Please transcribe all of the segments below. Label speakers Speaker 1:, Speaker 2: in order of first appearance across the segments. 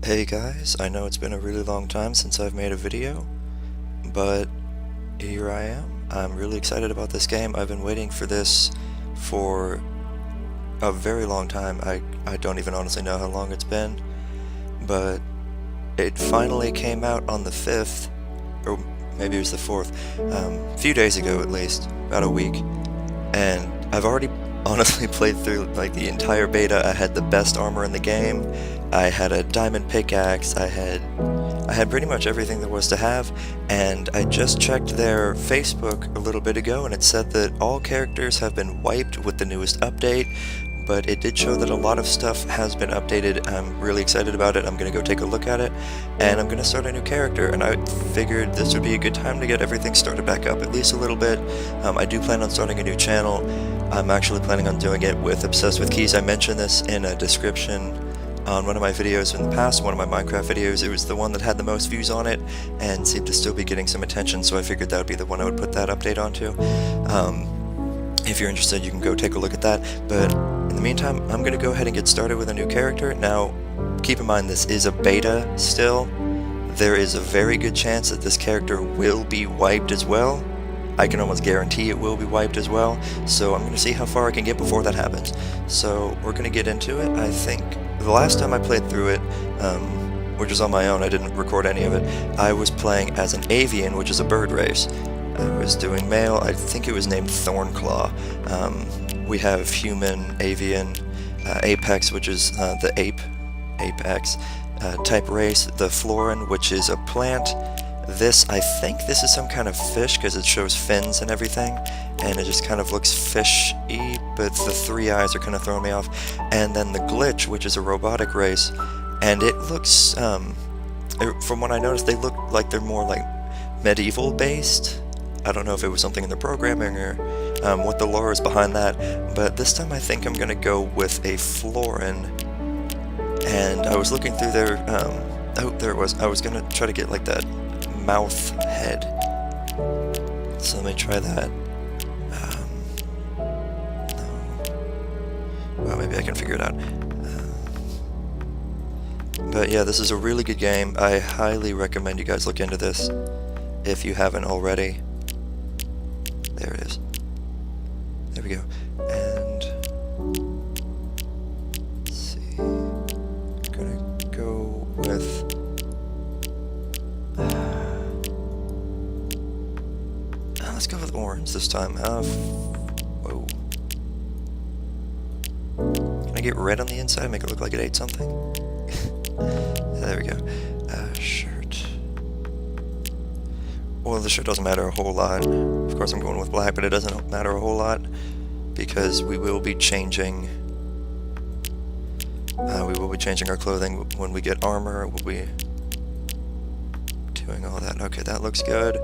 Speaker 1: Hey guys, I know it's been a really long time since I've made a video, but here I am. I'm really excited about this game. I've been waiting for this for a very long time. I don't even honestly know how long it's been, but it finally came out on the 5th, or maybe it was the 4th, a few days ago at least, about a week, and I've already honestly played through like the entire beta. I had the best armor in the game. I had a diamond pickaxe. I had pretty much everything there was to have, and I just checked their Facebook a little bit ago and it said that all characters have been wiped with the newest update, but it did show that a lot of stuff has been updated. I'm really excited about it. I'm gonna go take a look at it, and I'm gonna start a new character, and I figured this would be a good time to get everything started back up, at least a little bit. I do plan on starting a new channel. I'm actually planning on doing it with Obsessed with Keys. I mentioned this in a description on one of my videos in the past, one of my Minecraft videos. It was the one that had the most views on it and seemed to still be getting some attention, so I figured that would be the one I would put that update onto. If you're interested, you can go take a look at that, but in the meantime, I'm going to go ahead and get started with a new character. Now, keep in mind this is a beta still. There is a very good chance that this character will be wiped as well. I can almost guarantee it will be wiped as well, so I'm going to see how far I can get before that happens. So we're going to get into it. I think the last time I played through it, which was on my own, I didn't record any of it, I was playing as an avian, which is a bird race. I was doing male. I think it was named Thornclaw. We have human, avian, apex, which is the apex type race, the florin, which is a plant. I think this is some kind of fish because it shows fins and everything, and it just kind of looks fishy, but the three eyes are kind of throwing me off. And then the glitch, which is a robotic race, and it looks, from what I noticed, they look like they're more like medieval based. I don't know if it was something in the programming or what the lore is behind that, but this time I think I'm going to go with a florin. And I was looking through their, oh, there it was. I was going to try to get like that mouth head. So let me try that. No. Well, maybe I can figure it out. But yeah, this is a really good game. I highly recommend you guys look into this if you haven't already. There it is. There we go. And let's see. I'm gonna go with let's go with orange this time. Whoa. Can I get red on the inside? Make it look like it ate something? There we go. Shirt. Well, the shirt doesn't matter a whole lot. Of course I'm going with black, but it doesn't matter a whole lot because we will be changing our clothing when we get armor. We'll be doing all that. Okay, that looks good.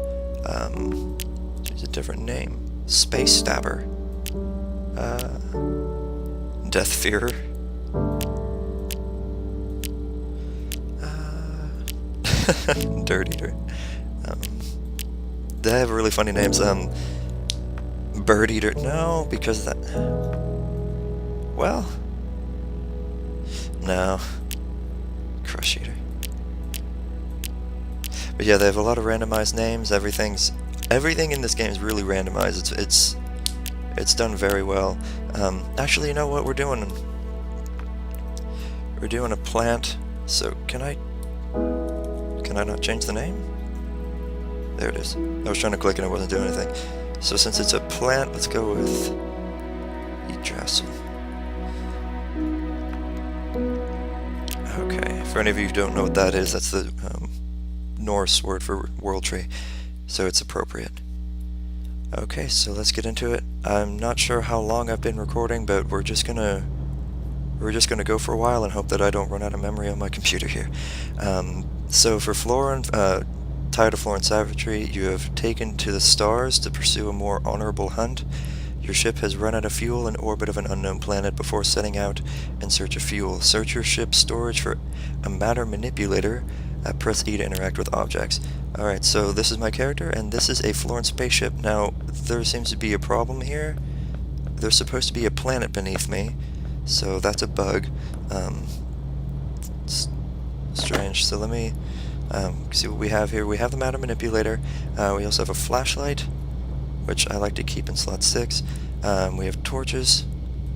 Speaker 1: Use a different name. Space Stabber. Death Fearer. Dirt Eater. They have really funny names. Bird Eater. No, because that. Well. No. Crush Eater. But yeah, they have a lot of randomized names. Everything in this game is really randomized. It's done very well. Actually, you know what we're doing? We're doing a plant. So can I not change the name? There it is. I was trying to click and it wasn't doing anything. So since it's a plant, let's go with Yggdrasil. Okay, for any of you who don't know what that is, that's the Norse word for world tree, so it's appropriate. Okay, so let's get into it. I'm not sure how long I've been recording, but we're just gonna go for a while and hope that I don't run out of memory on my computer here. So for Florin, tired of Florin savagery, you have taken to the stars to pursue a more honorable hunt. Your ship has run out of fuel in orbit of an unknown planet before setting out in search of fuel. Search your ship's storage for a matter manipulator. Press E to interact with objects. Alright, so this is my character, and this is a Florin spaceship. Now, there seems to be a problem here. There's supposed to be a planet beneath me, so that's a bug. strange. So let me see what we have here. We have the matter manipulator. We also have a flashlight, which I like to keep in slot 6. We have torches,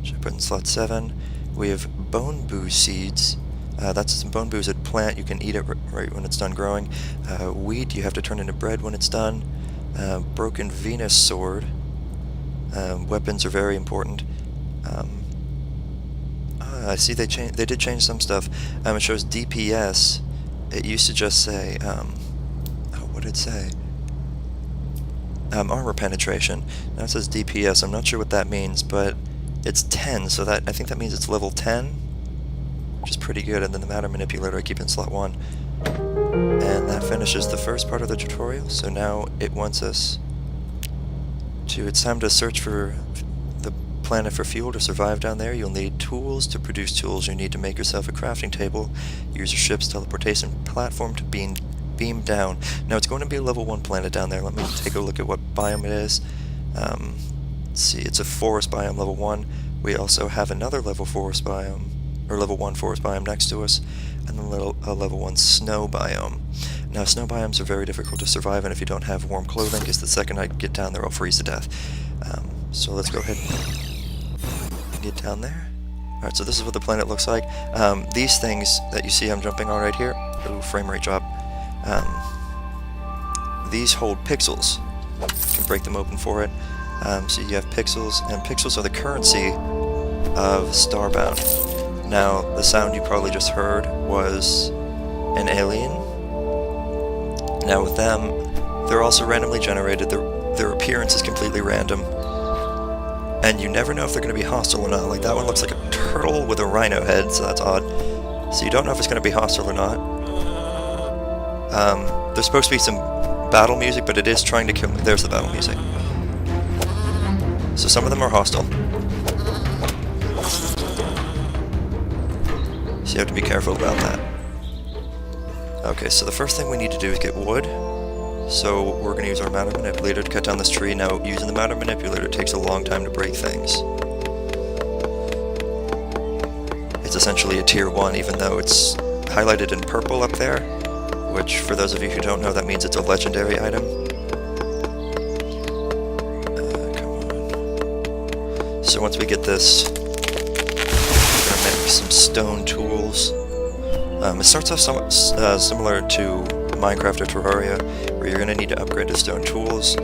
Speaker 1: which I put in slot 7. We have bone boo seeds. That's some bone boo's a plant. You can eat it right when it's done growing. Wheat you have to turn into bread when it's done. Broken Venus sword. Weapons are very important. I see they did change some stuff. It shows DPS. It used to just say, what did it say? Armor penetration. Now it says DPS. I'm not sure what that means, but it's 10, so I think that means it's level 10, which is pretty good. And then the matter manipulator I keep in slot 1. And that finishes the first part of the tutorial. So now it wants us to, it's time to search for the planet for fuel to survive down there. You'll need tools. To produce tools, you need to make yourself a crafting table. Use your ship's teleportation platform to beam down. Now it's going to be a level 1 planet down there. Let me take a look at what biome it is. Let's see, it's a forest biome, level 1. We also have another level forest biome, or level 1 forest biome next to us, and then a level 1 snow biome. Now snow biomes are very difficult to survive in if you don't have warm clothing, because the second I get down there I'll freeze to death. So let's go ahead and get down there. Alright, so this is what the planet looks like. These things that you see I'm jumping on right here, ooh, frame rate drop. These hold pixels. You can break them open for it. So you have pixels, and pixels are the currency of Starbound. Now, the sound you probably just heard was an alien. Now with them, they're also randomly generated. Their appearance is completely random. And you never know if they're going to be hostile or not. Like, that one looks like a turtle with a rhino head, so that's odd. So you don't know if it's going to be hostile or not. There's supposed to be some battle music, but it is trying to kill me. There's the battle music. So some of them are hostile. So you have to be careful about that. Okay, so the first thing we need to do is get wood. So we're going to use our matter manipulator to cut down this tree. Now, using the matter manipulator takes a long time to break things. It's essentially a tier 1, even though it's highlighted in purple up there, which, for those of you who don't know, that means it's a legendary item. Come on. So once we get this, we're going to make some stone tools. It starts off somewhat similar to Minecraft or Terraria, where you're going to need to upgrade to stone tools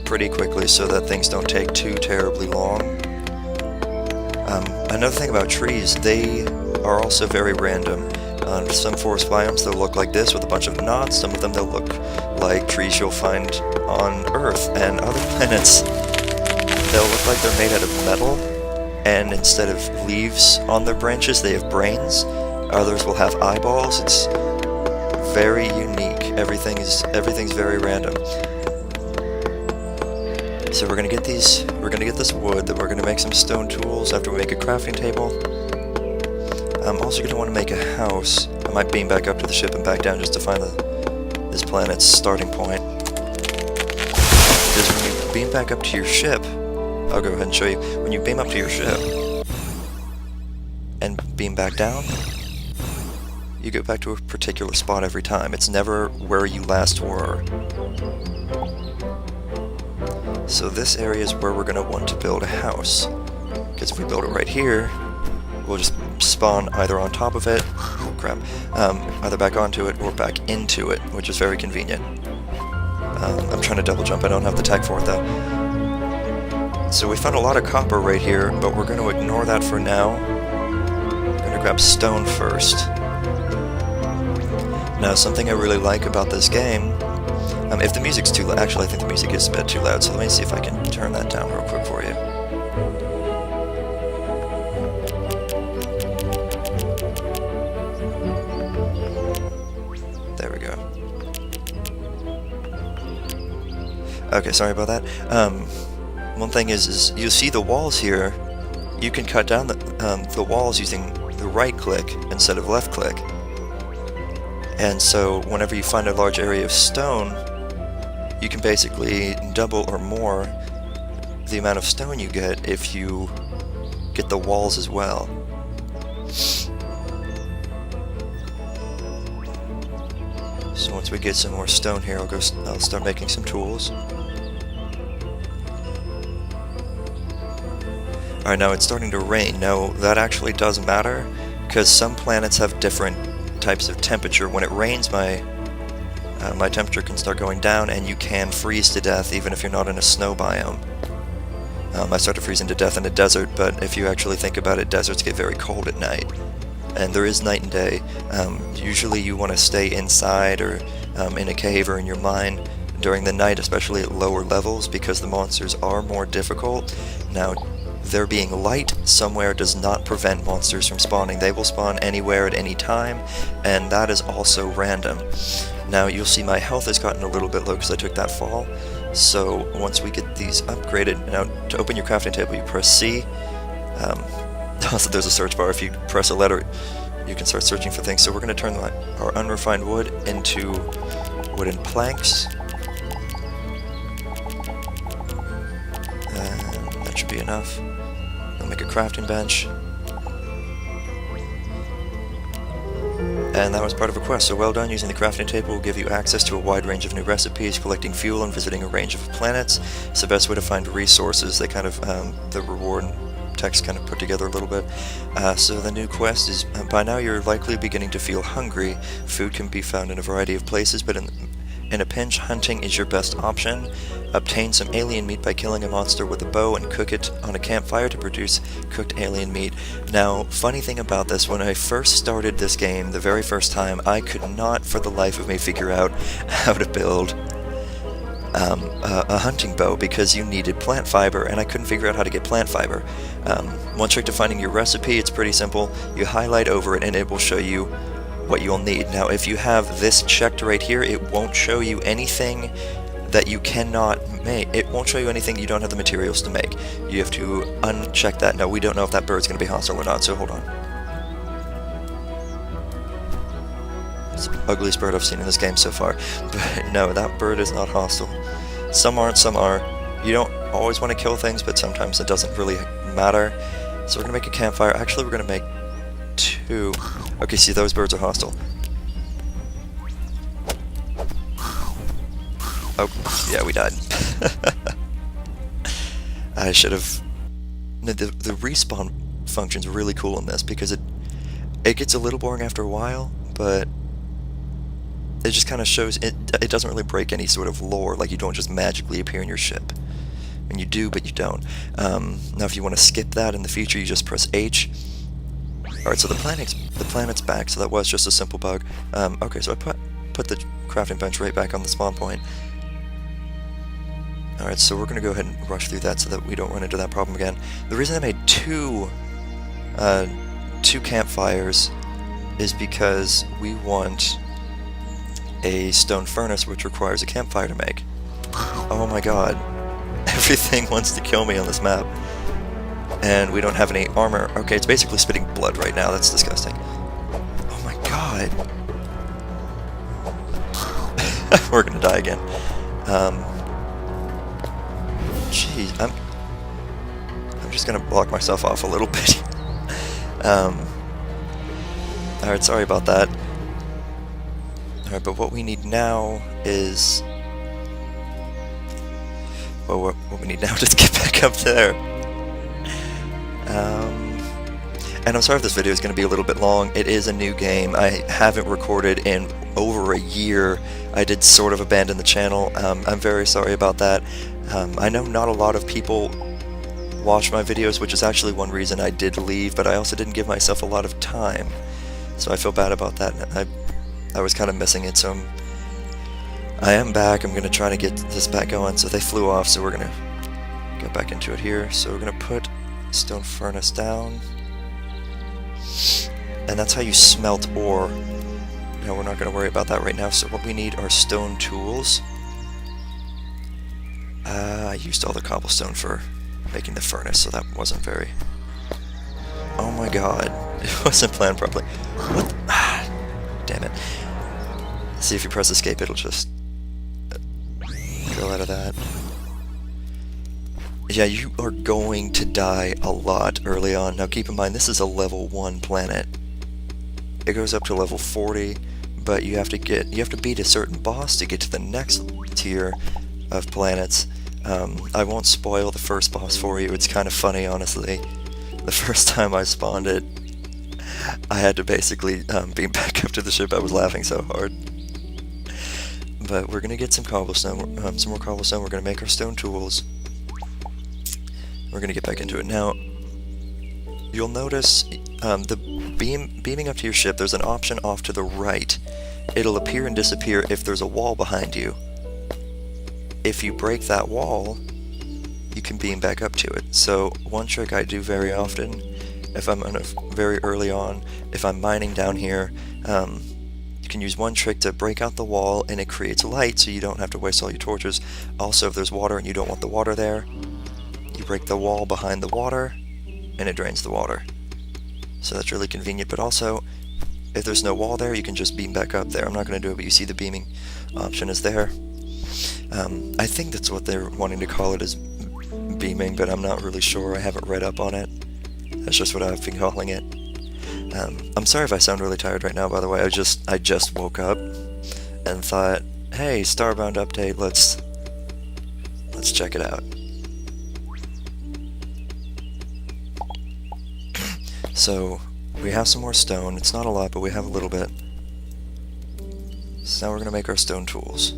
Speaker 1: pretty quickly so that things don't take too terribly long. Another thing about trees, they are also very random. On some forest biomes they'll look like this with a bunch of knots. Some of them they'll look like trees you'll find on Earth, and other planets they'll look like they're made out of metal, and instead of leaves on their branches they have brains. Others will have eyeballs. It's very unique. Everything's very random. So we're gonna get this wood, then we're gonna make some stone tools after we make a crafting table. I'm also gonna want to make a house. I might beam back up to the ship and back down just to find this planet's starting point. Because when you beam back up to your ship, I'll go ahead and show you. When you beam up to your ship and beam back down, you go back to a particular spot every time. It's never where you last were. So this area is where we're going to want to build a house. Because if we build it right here, we'll just spawn either on top of it, oh crap, either back onto it or back into it, which is very convenient. I'm trying to double jump, I don't have the tag for it though. So we found a lot of copper right here, but we're going to ignore that for now. We're going to grab stone first. Now, something I really like about this game, if the music's too loud, actually I think the music is a bit too loud, so let me see if I can turn that down real quick for you. There we go. Okay, sorry about that. One thing is you see the walls here, you can cut down the walls using the right click instead of left click. And so whenever you find a large area of stone, you can basically double or more the amount of stone you get if you get the walls as well. So once we get some more stone here, I'll start making some tools. Alright, now it's starting to rain. Now, that actually does matter, because some planets have different types of temperature. When it rains, my temperature can start going down, and you can freeze to death even if you're not in a snow biome. I started freezing to death in a desert, but if you actually think about it, deserts get very cold at night. And there is night and day. Usually you want to stay inside or in a cave or in your mine during the night, especially at lower levels, because the monsters are more difficult. Now, there being light somewhere does not prevent monsters from spawning. They will spawn anywhere at any time, and that is also random. Now, you'll see my health has gotten a little bit low because I took that fall. So once we get these upgraded, now to open your crafting table, you press C. Also, there's a search bar. If you press a letter, you can start searching for things. So we're going to turn our unrefined wood into wooden planks. And that should be enough. We'll make a crafting bench. And that was part of a quest, so well done. Using the crafting table will give you access to a wide range of new recipes, collecting fuel and visiting a range of planets. It's the best way to find resources. They kind of, the reward text kind of put together a little bit. So the new quest is, by now you're likely beginning to feel hungry. Food can be found in a variety of places, but in a pinch, hunting is your best option. Obtain some alien meat by killing a monster with a bow and cook it on a campfire to produce cooked alien meat. Now, funny thing about this, when I first started this game, the very first time, I could not for the life of me figure out how to build a hunting bow, because you needed plant fiber, and I couldn't figure out how to get plant fiber. One trick to finding your recipe, it's pretty simple. You highlight over it and it will show you what you'll need. Now, if you have this checked right here, it won't show you anything that you cannot make. It won't show you anything you don't have the materials to make. You have to uncheck that. Now, we don't know if that bird's going to be hostile or not, so hold on. It's the ugliest bird I've seen in this game so far. But no, that bird is not hostile. Some aren't, some are. You don't always want to kill things, but sometimes it doesn't really matter. So we're going to make a campfire. Actually, we're going to make 2. Okay, see, those birds are hostile. Oh, yeah, we died. I should have... The respawn function's really cool in this, because it gets a little boring after a while, but it just kind of shows... It doesn't really break any sort of lore, like you don't just magically appear in your ship. And you do, but you don't. Now, if you want to skip that in the future, you just press H. Alright, so the planet's back, so that was just a simple bug. Okay, so I put the crafting bench right back on the spawn point. Alright, so we're going to go ahead and rush through that so that we don't run into that problem again. The reason I made two campfires is because we want a stone furnace, which requires a campfire to make. Oh my god. Everything wants to kill me on this map. And we don't have any armor. Okay, it's basically spitting blood right now. That's disgusting. Oh my god. We're gonna die again. Jeez, I'm just gonna block myself off a little bit. Alright, sorry about that. Alright, but what we need now is... Well, what we need now is to get back up there. And I'm sorry if this video is going to be a little bit long. It is a new game. I haven't recorded in over a year. I did sort of abandon the channel. I'm very sorry about that. I know not a lot of people watch my videos, which is actually one reason I did leave, but I also didn't give myself a lot of time. So I feel bad about that. I was kind of missing it, so I am back. I'm going to try to get this back going. So they flew off, so we're going to get back into it here. So we're going to put stone furnace down, and that's how you smelt ore. No, we're not going to worry about that right now. So what we need are stone tools. I used all the cobblestone for making the furnace, so that wasn't very... Oh my god, it wasn't planned properly. What the... damn it. See, if you press escape, it'll just go out of that. Yeah, you are going to die a lot early on. Now keep in mind, this is a level 1 planet. It goes up to level 40, but you have to beat a certain boss to get to the next tier of planets. I won't spoil the first boss for you. It's kind of funny, honestly. The first time I spawned it, I had to basically beam back up to the ship. I was laughing so hard. But we're gonna get some cobblestone, some more cobblestone. We're gonna make our stone tools. We're gonna get back into it now. You'll notice the beaming up to your ship. There's an option off to the right. It'll appear and disappear if there's a wall behind you. If you break that wall, you can beam back up to it. So one trick I do very often, if I'm very early on, if I'm mining down here, you can use one trick to break out the wall, and it creates light, so you don't have to waste all your torches. Also, if there's water and you don't want the water there, you break the wall behind the water, and it drains the water. So that's really convenient. But also, if there's no wall there, you can just beam back up there. I'm not going to do it, but you see the beaming option is there. I think that's what they're wanting to call it, is beaming, but I'm not really sure. I haven't read up on it. That's just what I've been calling it. I'm sorry if I sound really tired right now, by the way. I just woke up and thought, hey, Starbound update, let's check it out. So we have some more stone. It's not a lot, but we have a little bit. So now we're going to make our stone tools.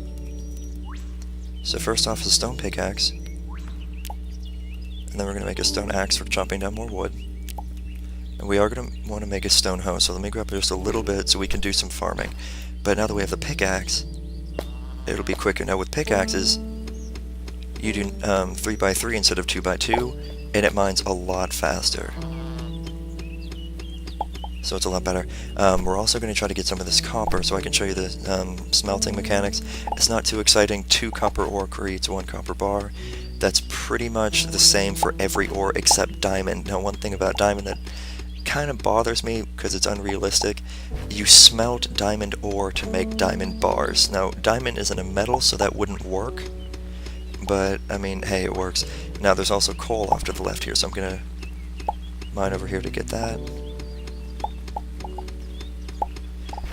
Speaker 1: So first off is a stone pickaxe, and then we're going to make a stone axe for chopping down more wood. And we are going to want to make a stone hoe, so let me grab just a little bit so we can do some farming. But now that we have the pickaxe, it'll be quicker. Now with pickaxes, you do 3x3 instead of 2x2, and it mines a lot faster. So it's a lot better. We're also going to try to get some of this copper so I can show you the smelting mechanics. It's not too exciting. 2 copper ore creates 1 copper bar. That's pretty much the same for every ore except diamond. Now one thing about diamond that kind of bothers me because it's unrealistic, you smelt diamond ore to make diamond bars. Now diamond isn't a metal, so that wouldn't work, but I mean, hey, it works. Now there's also coal off to the left here, so I'm gonna mine over here to get that.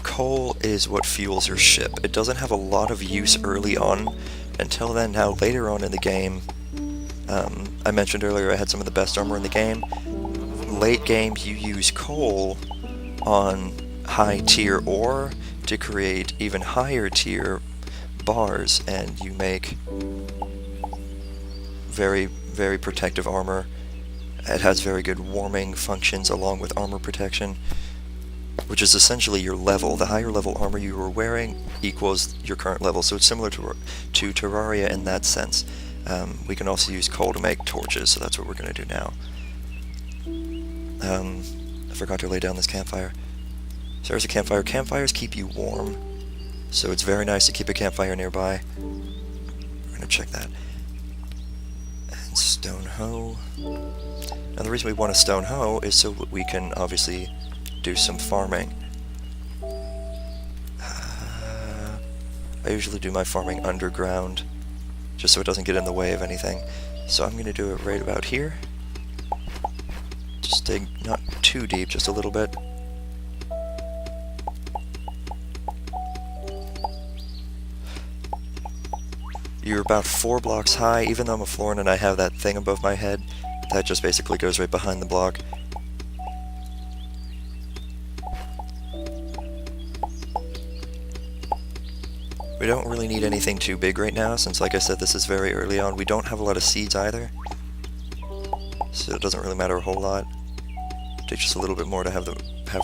Speaker 1: Coal is what fuels your ship. It doesn't have a lot of use early on until then. Now later on in the game, I mentioned earlier I had some of the best armor in the game. Late game, you use coal on high tier ore to create even higher tier bars, and you make very, very protective armor. It has very good warming functions along with armor protection, which is essentially your level. The higher level armor you were wearing equals your current level, so it's similar to Terraria in that sense. We can also use coal to make torches, so that's what we're going to do now. I forgot to lay down this campfire. So there's a campfire. Campfires keep you warm, so it's very nice to keep a campfire nearby. We're going to check that. And stone hoe. Now the reason we want a stone hoe is so we can obviously do some farming. I usually do my farming underground, just so it doesn't get in the way of anything. So I'm going to do it right about here. Just dig not too deep, just a little bit. You're about 4 blocks high. Even though I'm a floor and I have that thing above my head, that just basically goes right behind the block. We don't really need anything too big right now, since like I said, this is very early on. We don't have a lot of seeds either, so it doesn't really matter a whole lot. Take just a little bit more to have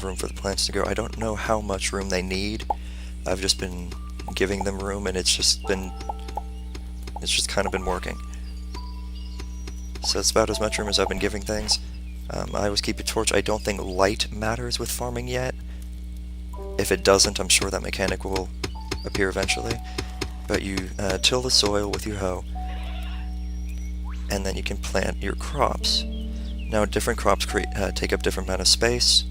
Speaker 1: room for the plants to grow. I don't know how much room they need. I've just been giving them room, and it's just kind of been working. So it's about as much room as I've been giving things. I always keep a torch. I don't think light matters with farming yet. If it doesn't, I'm sure that mechanic will appear eventually. But you till the soil with your hoe, and then you can plant your crops. Now different crops take up different amount of space.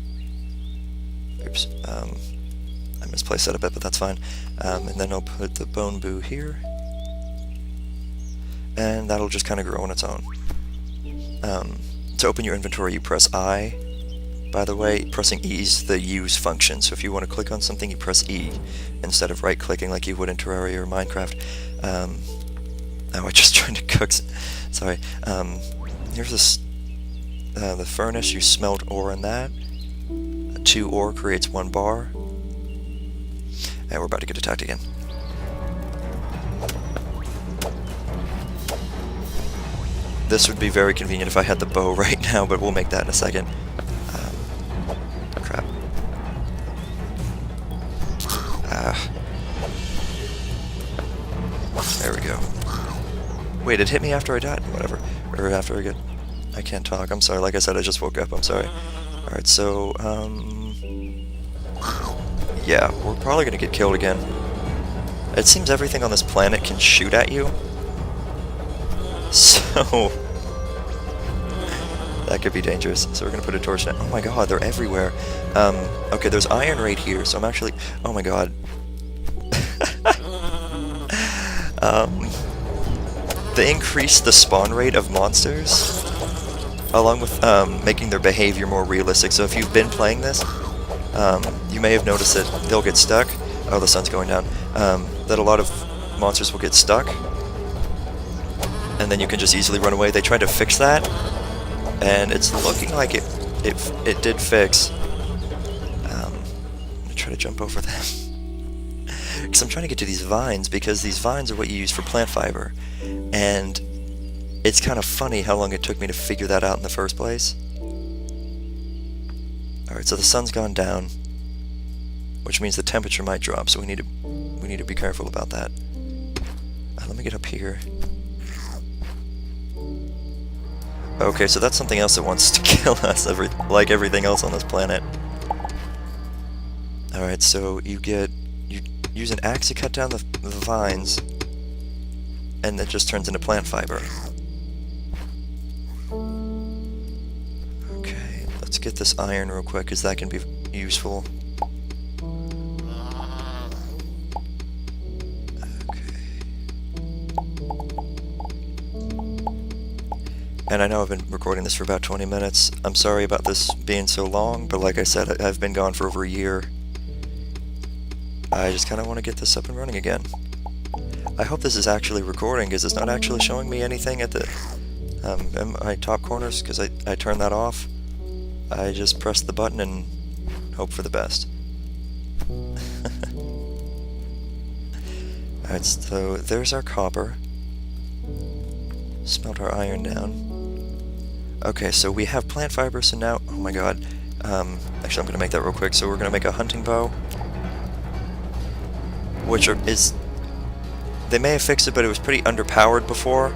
Speaker 1: Oops, I misplaced that a bit, but that's fine. And then I'll put the bone boo here, and that'll just kind of grow on its own. To open your inventory, you press I, By the way, pressing E is the use function, so if you want to click on something, you press E instead of right-clicking like you would in Terraria or Minecraft. Oh, I just tried to cook. Sorry. Here's this. The furnace, you smelt ore in that. 2 ore creates 1 bar. And we're about to get attacked again. This would be very convenient if I had the bow right now, but we'll make that in a second. Crap. There we go. Wait, it hit me after I died. Whatever. Or after I can't talk. I'm sorry. Like I said, I just woke up. I'm sorry. Alright, so, yeah, we're probably gonna get killed again. It seems everything on this planet can shoot at you. So, that could be dangerous. So we're gonna put a torch down. Oh my god, they're everywhere. Okay, there's iron right here, so I'm actually... Oh my god. They increase the spawn rate of monsters, along with making their behavior more realistic. So if you've been playing this, you may have noticed that they'll get stuck. Oh, the sun's going down. That a lot of monsters will get stuck, and then you can just easily run away. They tried to fix that, and it's looking like it did fix. I'm gonna try to jump over them. Because I'm trying to get to these vines, because these vines are what you use for plant fiber. And it's kind of funny how long it took me to figure that out in the first place. Alright, so the sun's gone down, which means the temperature might drop, so we need to be careful about that. Let me get up here. Okay, so that's something else that wants to kill us, like everything else on this planet. Alright, so you use an axe to cut down the vines, and it just turns into plant fiber. Okay, let's get this iron real quick, because that can be useful. Okay. And I know I've been recording this for about 20 minutes. I'm sorry about this being so long, but like I said, I've been gone for over a year. I just kind of want to get this up and running again. I hope this is actually recording, because it's not actually showing me anything at the in my top corners, because I turned that off. I just pressed the button and hope for the best. Alright, so there's our copper. Smelt our iron down. Okay, so we have plant fiber, so now... Oh my god. Actually, I'm going to make that real quick. So we're going to make a hunting bow, which is... They may have fixed it, but it was pretty underpowered before.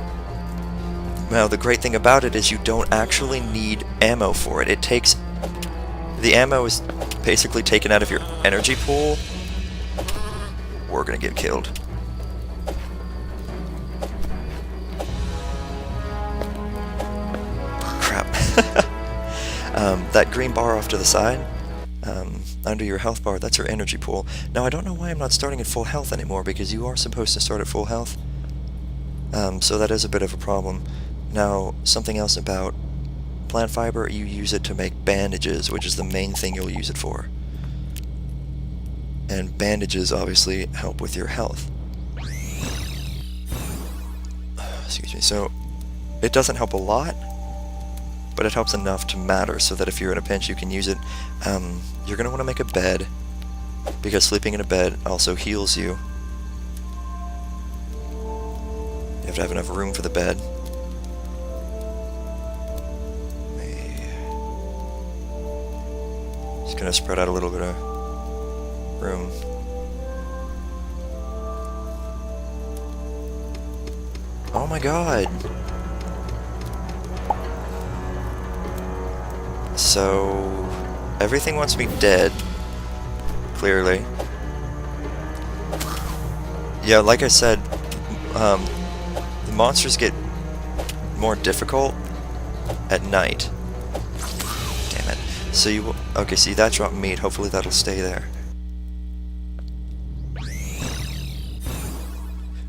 Speaker 1: Now, the great thing about it is you don't actually need ammo for it. It takes... The ammo is basically taken out of your energy pool. We're gonna get killed. Crap. That green bar off to the side, under your health bar, that's your energy pool. Now, I don't know why I'm not starting at full health anymore, because you are supposed to start at full health. So that is a bit of a problem. Now, something else about plant fiber, you use it to make bandages, which is the main thing you'll use it for. And bandages obviously help with your health. Excuse me. So, it doesn't help a lot, but it helps enough to matter, so that if you're in a pinch, you can use it. You're going to want to make a bed, because sleeping in a bed also heals you. You have to have enough room for the bed. Just going to spread out a little bit of room. Oh my god! So... everything wants me dead, clearly. Yeah, like I said, the monsters get more difficult at night. Damn it. So you... Okay, see, that dropped meat. Hopefully that'll stay there.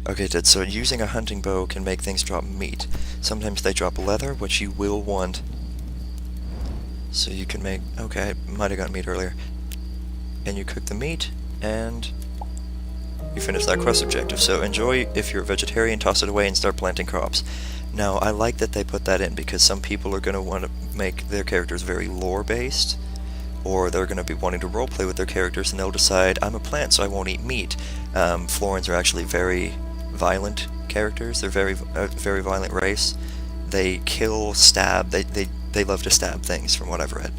Speaker 1: Okay, it did. So using a hunting bow can make things drop meat. Sometimes they drop leather, which you will want. So you can make, okay, I might have got meat earlier. And you cook the meat, and you finish that quest objective. So enjoy. If you're a vegetarian, toss it away and start planting crops. Now, I like that they put that in because some people are going to want to make their characters very lore-based, or they're going to be wanting to roleplay with their characters, and they'll decide, I'm a plant, so I won't eat meat. Florins are actually very violent characters. They're very violent race. They kill, stab. They love to stab things, from what I've read.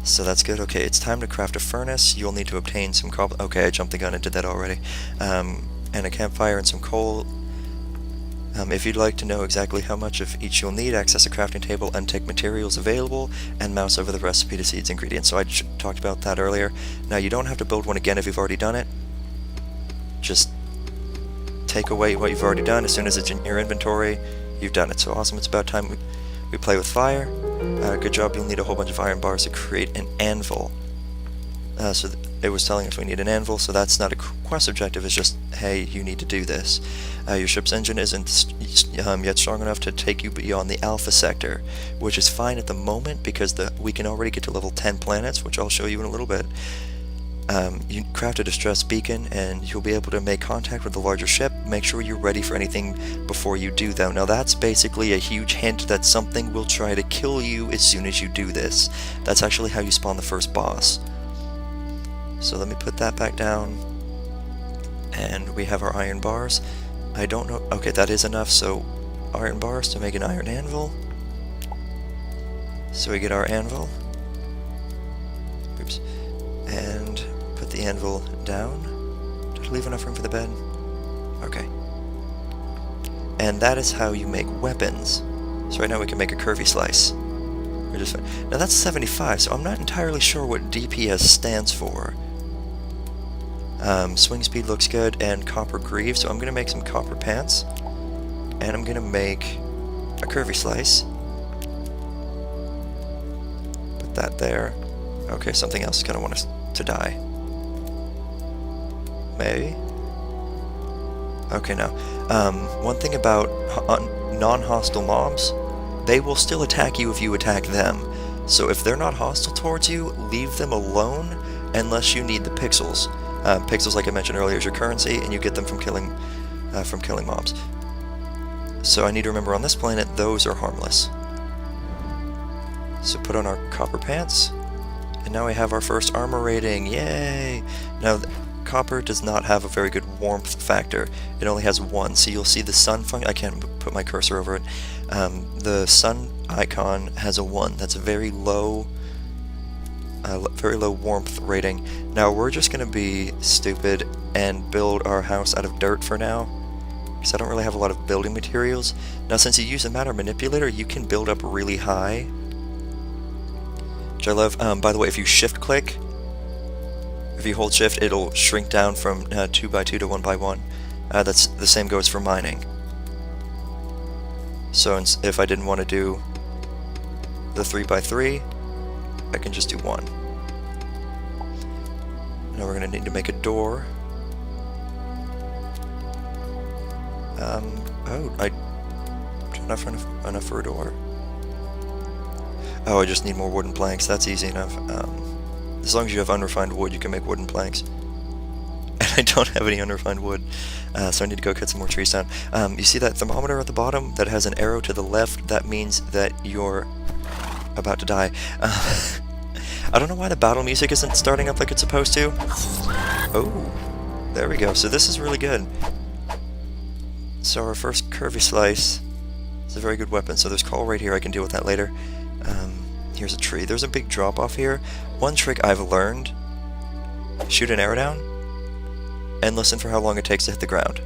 Speaker 1: So that's good. Okay, it's time to craft a furnace. You'll need to obtain some cobble. Okay, I jumped the gun and did that already. And a campfire and some coal. If you'd like to know exactly how much of each you'll need, access a crafting table and take materials available, and mouse over the recipe to see its ingredients. So I talked about that earlier. Now, you don't have to build one again if you've already done it. Just take away what you've already done. As soon as it's in your inventory, you've done it. So awesome, it's about time we play with fire. Good job, you'll need a whole bunch of iron bars to create an anvil. So it was telling us we need an anvil, so that's not a quest objective, it's just, hey, you need to do this. Your ship's engine isn't yet strong enough to take you beyond the Alpha Sector, which is fine at the moment because we can already get to level 10 planets, which I'll show you in a little bit. You craft a distress beacon, and you'll be able to make contact with the larger ship. Make sure you're ready for anything before you do, though. Now that's basically a huge hint that something will try to kill you as soon as you do this. That's actually how you spawn the first boss. So let me put that back down, and we have our iron bars. I don't know, okay, that is enough, so iron bars to make an iron anvil. So we get our anvil. Oops. And put the anvil down. Did I leave enough room for the bed? Okay. And that is how you make weapons. So right now we can make a curvy slice. Now that's 75, so I'm not entirely sure what DPS stands for. Swing speed looks good, and copper greaves, so I'm going to make some copper pants. And I'm going to make a curvy slice. Put that there. Okay, something else is going to want us to die. Maybe? Okay, now, one thing about non-hostile mobs, they will still attack you if you attack them. So if they're not hostile towards you, leave them alone unless you need the pixels. Pixels, like I mentioned earlier, is your currency, and you get them from killing mobs. So I need to remember on this planet, those are harmless. So put on our copper pants, and now we have our first armor rating. Yay! Now, copper does not have a very good warmth factor. It only has 1, so you'll see the sun function. I can't put my cursor over it. The sun icon has a 1. That's a very low warmth rating. Now we're just going to be stupid and build our house out of dirt for now, because I don't really have a lot of building materials. Now since you use the matter manipulator, you can build up really high, which I love. By the way, if you shift click, if you hold shift, it'll shrink down from 2x2 to 1x1. That's the same goes for mining. So if I didn't want to do the 3x3, I can just do 1. Now we're going to need to make a door. Oh, I don't have enough for a door. Oh, I just need more wooden planks. That's easy enough. As long as you have unrefined wood, you can make wooden planks. And I don't have any unrefined wood, so I need to go cut some more trees down. You see that thermometer at the bottom that has an arrow to the left? That means that you're about to die. I don't know why the battle music isn't starting up like it's supposed to. Oh, there we go. So this is really good. So our first curvy slice is a very good weapon. So there's coal right here. I can deal with that later. Here's a tree. There's a big drop off here. One trick I've learned: shoot an arrow down and listen for how long it takes to hit the ground.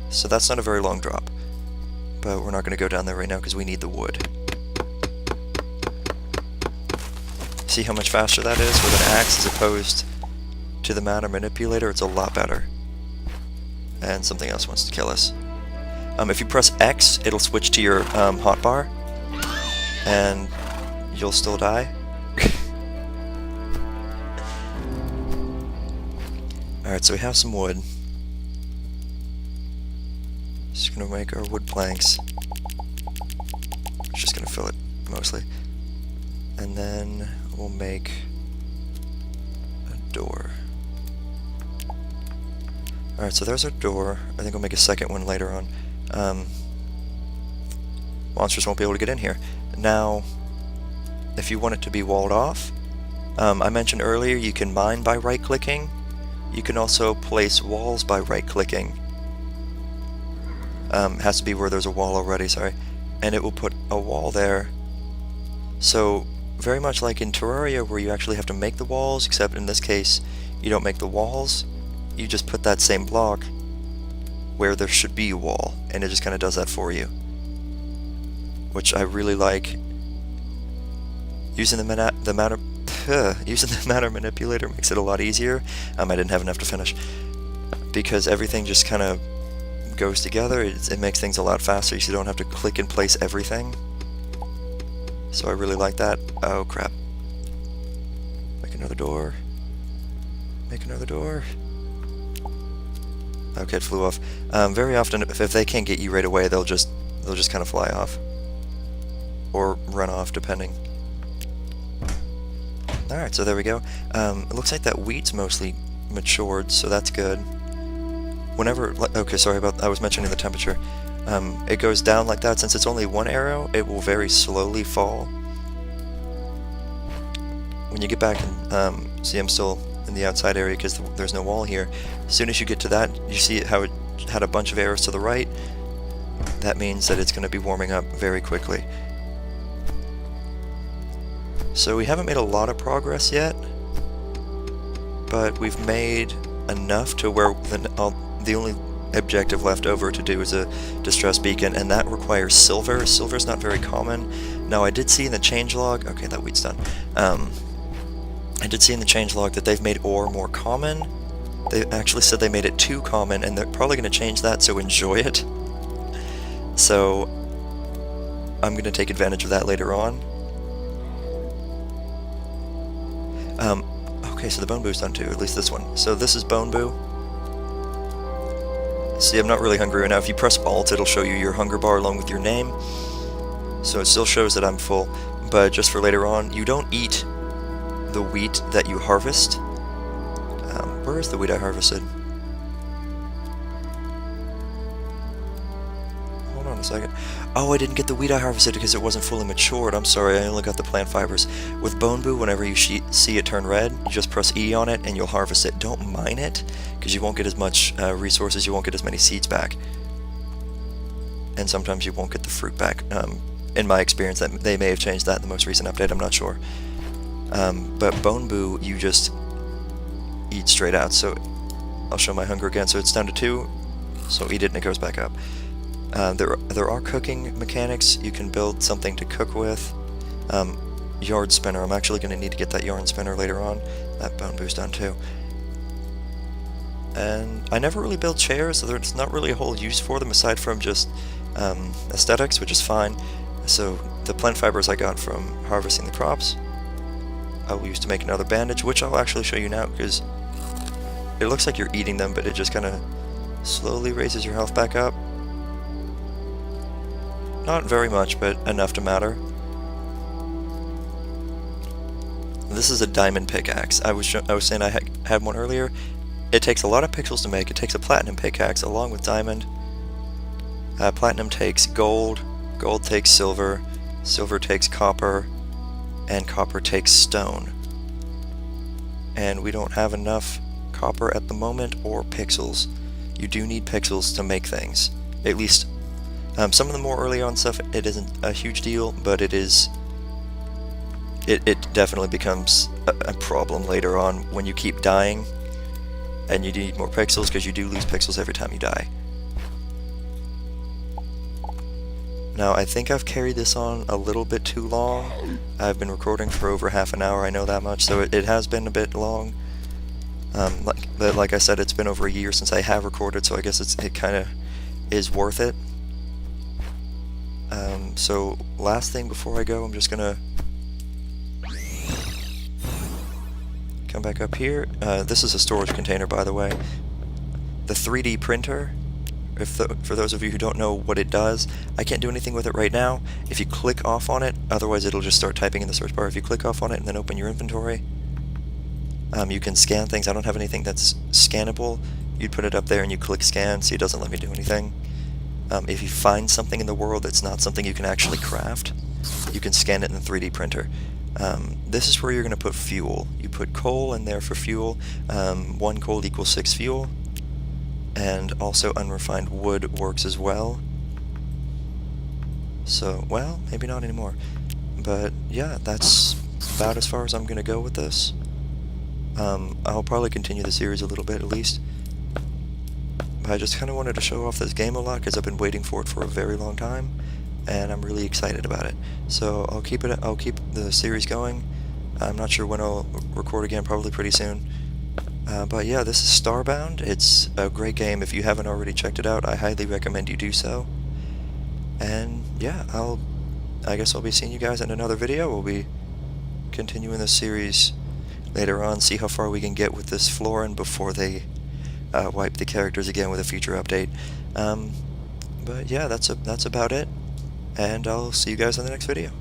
Speaker 1: So that's not a very long drop, but we're not going to go down there right now because we need the wood. See how much faster that is with an axe as opposed to the matter manipulator? It's a lot better. And something else wants to kill us. If you press X, it'll switch to your hotbar, and you'll still die. Alright, so we have some wood. Just gonna make our wood planks. Just gonna fill it mostly. And then we'll make a door. Alright, so there's our door. I think we'll make a second one later on. Monsters won't be able to get in here. Now, if you want it to be walled off, I mentioned earlier you can mine by right-clicking. You can also place walls by right-clicking. Has to be where there's a wall already, sorry. And it will put a wall there. So, very much like in Terraria where you actually have to make the walls, except in this case you don't make the walls. You just put that same block where there should be a wall, and it just kind of does that for you. Which I really like. Using the matter manipulator makes it a lot easier. I didn't have enough to finish. Because everything just kind of goes together, it makes things a lot faster, so you don't have to click and place everything. So I really like that. Oh crap. Make another door. Make another door. Okay, it flew off. Very often, if they can't get you right away, they'll just kind of fly off. Or run off, depending. Alright, so there we go. It looks like that wheat's mostly matured, so that's good. Whenever... Okay, sorry about... I was mentioning the temperature. It goes down like that. Since it's only one arrow, it will very slowly fall. When you get back and... see, I'm still in the outside area because there's no wall here. As soon as you get to that, you see how it had a bunch of arrows to the right. That means that it's going to be warming up very quickly. So we haven't made a lot of progress yet, but we've made enough to where the only objective left over to do is a distress beacon, and that requires silver. Silver's not very common. Now I did see in the changelog... Okay, that wheat's done. I did see in the changelog that they've made ore more common. They actually said they made it too common, and they're probably going to change that, so enjoy it. So I'm going to take advantage of that later on. Okay, so the bone boo's done too, at least this one. So this is bone boo. See, I'm not really hungry right now. If you press Alt, it'll show you your hunger bar along with your name. So it still shows that I'm full, but just for later on, you don't eat the wheat that you harvest. Where is the wheat I harvested? Hold on a second. Oh, I didn't get the wheat I harvested because it wasn't fully matured. I'm sorry, I only got the plant fibers. With bone boo, whenever you see it turn red, you just press E on it and you'll harvest it. Don't mine it, because you won't get as much resources, you won't get as many seeds back. And sometimes you won't get the fruit back. In my experience, that they may have changed that in the most recent update, I'm not sure. But bone boo, you just eat straight out. So I'll show my hunger again. So it's down to 2, so eat it and it goes back up. There are cooking mechanics. You can build something to cook with. Yard spinner. I'm actually going to need to get that yarn spinner later on. That bone boo's done too. And I never really build chairs, so there's not really a whole use for them aside from just aesthetics, which is fine. So the plant fibers I got from harvesting the crops, I will use to make another bandage, which I'll actually show you now, because it looks like you're eating them, but it just kind of slowly raises your health back up. Not very much, but enough to matter. This is a diamond pickaxe. I was saying I had one earlier. It takes a lot of pixels to make. It takes a platinum pickaxe along with diamond. Platinum takes gold, gold takes silver, silver takes copper, and copper takes stone. And we don't have enough copper at the moment, or pixels. You do need pixels to make things. At least some of the more early on stuff, it isn't a huge deal, but it is. It definitely becomes a problem later on when you keep dying, and you need more pixels, because you do lose pixels every time you die. Now, I think I've carried this on a little bit too long. I've been recording for over half an hour, I know that much, so it has been a bit long. But like I said, it's been over a year since I have recorded, so I guess it kind of is worth it. So, last thing before I go, I'm just gonna come back up here. This is a storage container, by the way. The 3D printer for those of you who don't know what it does, I can't do anything with it right now. If you click off on it, otherwise it'll just start typing in the search bar. If you click off on it and then open your inventory, you can scan things. I don't have anything that's scannable. You'd put it up there and you click scan, so it doesn't let me do anything. If you find something in the world that's not something you can actually craft, you can scan it in the 3D printer. This is where you're going to put fuel. You put coal in there for fuel. 1 coal equals 6 fuel. And also unrefined wood works as well. So, well, maybe not anymore. But yeah, that's about as far as I'm going to go with this. I'll probably continue the series a little bit at least. But I just kind of wanted to show off this game a lot because I've been waiting for it for a very long time, and I'm really excited about it. So I'll keep the series going. I'm not sure when I'll record again, probably pretty soon. But yeah, this is Starbound. It's a great game. If you haven't already checked it out, I highly recommend you do so. And yeah, I guess I'll be seeing you guys in another video. We'll be continuing this series later on, see how far we can get with this Florin before they wipe the characters again with a future update. But yeah, that's about it, and I'll see you guys in the next video.